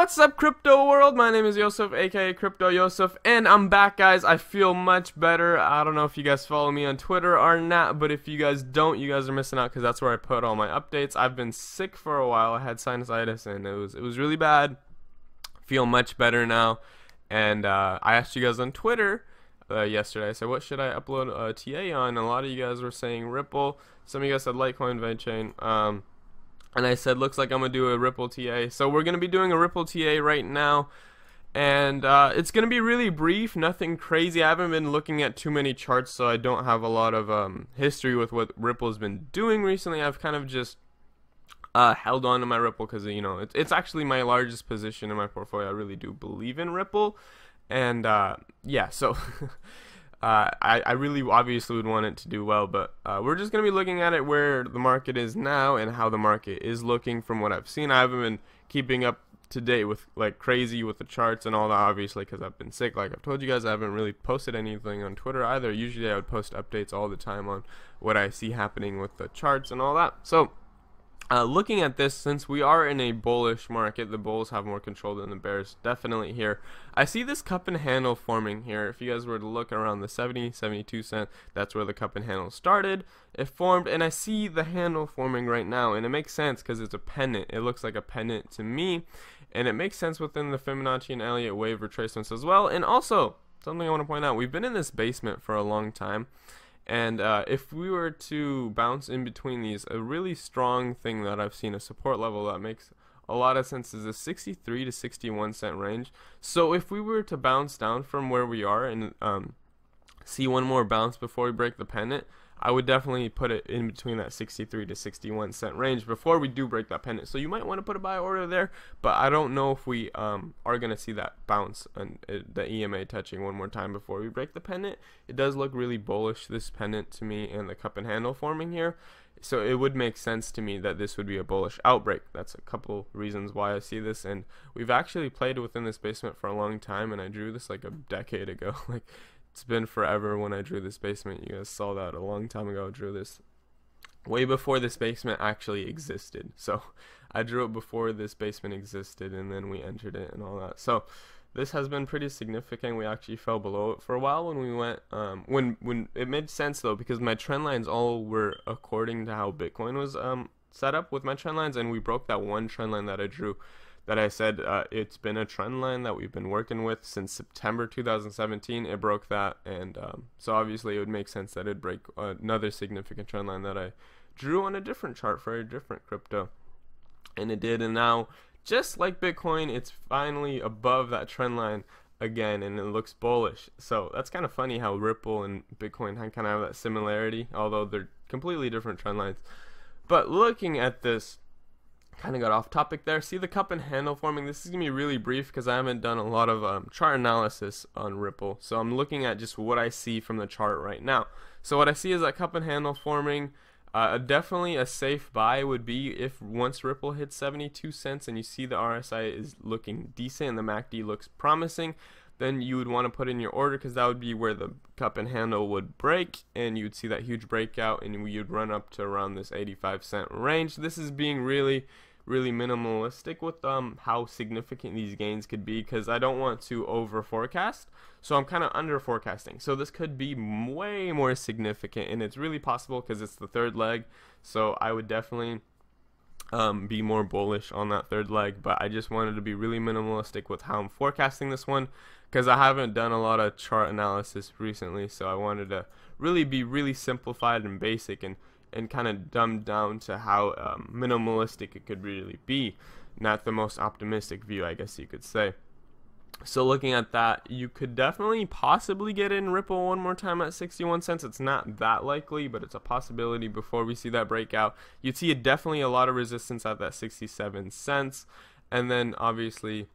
What's up, crypto world? My name is Yosef, aka Crypto Yosef, and I'm back, guys. I feel much better. I don't know if you guys follow me on Twitter or not, but if you guys don't, you guys are missing out because that's where I put all my updates. I've been sick for a while. I had sinusitis and it was really bad. Feel much better now. And I asked you guys on Twitter yesterday. I said, what should I upload TA on? And a lot of you guys were saying Ripple. Some of you guys said Litecoin, VeChain. And I said, looks like I'm going to do a Ripple TA. So we're going to be doing a Ripple TA right now. And it's going to be really brief, nothing crazy. I haven't been looking at too many charts, so I don't have a lot of history with what Ripple's been doing recently. I've kind of just held on to my Ripple because, you know, it's actually my largest position in my portfolio. I really do believe in Ripple. And yeah, so I really obviously would want it to do well, but we're just going to be looking at it where the market is now and how the market is looking from what I've seen. I haven't been keeping up to date with like crazy with the charts and all that, obviously, because I've been sick. Like I've told you guys, I haven't really posted anything on Twitter either. Usually I would post updates all the time on what I see happening with the charts and all that. So looking at this, since we are in a bullish market, the bulls have more control than the bears, definitely here. I see this cup and handle forming here. If you guys were to look around the 72 cent, that's where the cup and handle started. It formed, and I see the handle forming right now, and it makes sense because it's a pennant. It looks like a pennant to me, and it makes sense within the Fibonacci and Elliott wave retracements as well. And also, something I want to point out, we've been in this basement for a long time. And if we were to bounce in between these, a really strong thing that I've seen, a support level that makes a lot of sense, is a 63 to 61 cent range. So if we were to bounce down from where we are and see one more bounce before we break the pennant, I would definitely put it in between that 63 to 61 cent range before we do break that pennant. So you might want to put a buy order there, but I don't know if we are going to see that bounce and the EMA touching one more time before we break the pennant. It does look really bullish, this pennant to me, and the cup and handle forming here. So it would make sense to me that this would be a bullish outbreak. That's a couple reasons why I see this, and we've actually played within this basement for a long time, and I drew this like a decade ago. Like, it's been forever when I drew this basement. You guys saw that a long time ago. I drew this way before this basement actually existed. So I drew it before this basement existed, and then we entered it and all that. So this has been pretty significant. We actually fell below it for a while when we went when it made sense though, because my trend lines all were according to how Bitcoin was set up with my trend lines, and we broke that one trend line that I drew, that I said it's been a trend line that we've been working with since September 2017. It broke that, and so obviously it would make sense that it'd break another significant trend line that I drew on a different chart for a different crypto, and it did. And now, just like Bitcoin, it's finally above that trend line again, and it looks bullish. So that's kind of funny how Ripple and Bitcoin kind of have that similarity, although they're completely different trend lines. But looking at this, kind of got off topic there. See the cup and handle forming. This is gonna be really brief because I haven't done a lot of chart analysis on Ripple, so I'm looking at just what I see from the chart right now. So what I see is that cup and handle forming. Definitely a safe buy would be if once Ripple hits 72 cents and you see the RSI is looking decent and the MACD looks promising, then you would want to put in your order, because that would be where the cup and handle would break, and you'd see that huge breakout, and you'd run up to around this 85 cent range. This is being really minimalistic with how significant these gains could be, because I don't want to over forecast, so I'm kind of under forecasting. So this could be way more significant, and it's really possible because it's the third leg. So I would definitely be more bullish on that third leg, but I just wanted to be really minimalistic with how I'm forecasting this one, because I haven't done a lot of chart analysis recently. So I wanted to really be really simplified and basic, and kind of dumbed down to how minimalistic it could really be. Not the most optimistic view, I guess you could say. So looking at that, you could definitely possibly get in Ripple one more time at 61 cents. It's not that likely, but it's a possibility before we see that breakout. You'd see definitely a lot of resistance at that 67 cents. And then obviously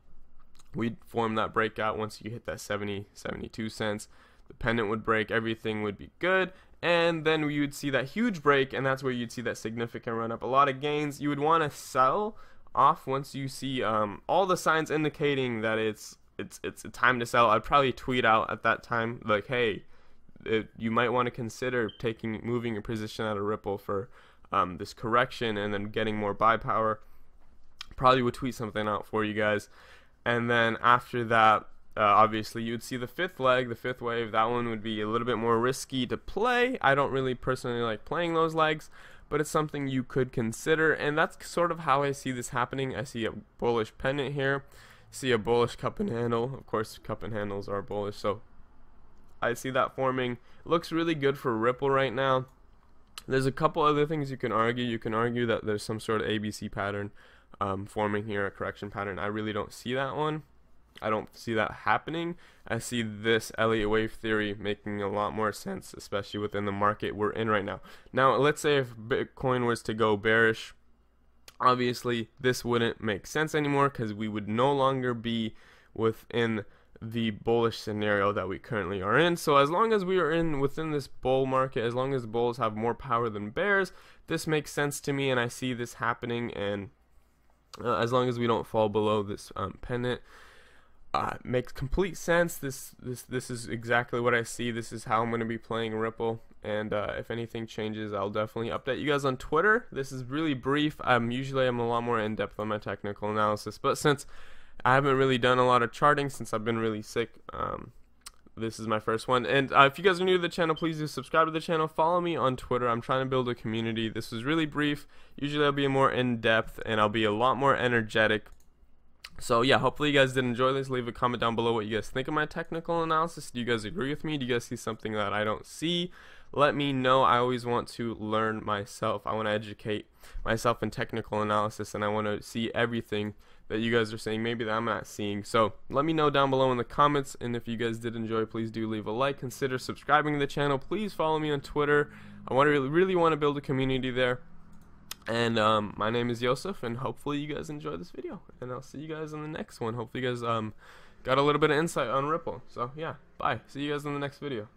we'd form that breakout once you hit that 72 cents. The pennant would break, everything would be good. And then you would see that huge break, and that's where you'd see that significant run up, a lot of gains. You would want to sell off once you see all the signs indicating that it's a time to sell. I'd probably tweet out at that time like, hey, you might want to consider moving your position out of Ripple for this correction, and then getting more buy power. Probably would tweet something out for you guys. And then after that, obviously you would see the fifth leg, the fifth wave. That one would be a little bit more risky to play. I don't really personally like playing those legs, but it's something you could consider, and that's sort of how I see this happening. I see a bullish pennant here, see a bullish cup and handle. Of course, cup and handles are bullish, so I see that forming. Looks really good for Ripple right now. There's a couple other things you can argue. You can argue that there's some sort of ABC pattern forming here, a correction pattern. I really don't see that one. I don't see that happening. I see this Elliott wave theory making a lot more sense, especially within the market we're in right now. Now, let's say if Bitcoin was to go bearish, obviously this wouldn't make sense anymore because we would no longer be within the bullish scenario that we currently are in. So as long as we are within this bull market, as long as bulls have more power than bears, this makes sense to me, and I see this happening. And as long as we don't fall below this pennant, makes complete sense. This is exactly what I see. This is how I'm going to be playing Ripple, and if anything changes, I'll definitely update you guys on Twitter. This is really brief. Usually I'm a lot more in depth on my technical analysis, but since I haven't really done a lot of charting since I've been really sick, this is my first one. And if you guys are new to the channel, please do subscribe to the channel. Follow me on Twitter. I'm trying to build a community. This was really brief. Usually I'll be more in depth and I'll be a lot more energetic. So yeah, hopefully you guys did enjoy this. Leave a comment down below what you guys think of my technical analysis. Do you guys agree with me? Do you guys see something that I don't see? Let me know. I always want to learn myself. I want to educate myself in technical analysis, and I want to see everything that you guys are saying, maybe that I'm not seeing. So let me know down below in the comments, and if you guys did enjoy, please do leave a like. Consider subscribing to the channel. Please follow me on Twitter. I really want to build a community there. And my name is Yosef, and hopefully you guys enjoyed this video, and I'll see you guys in the next one. Hopefully you guys got a little bit of insight on Ripple. So yeah, bye. See you guys in the next video.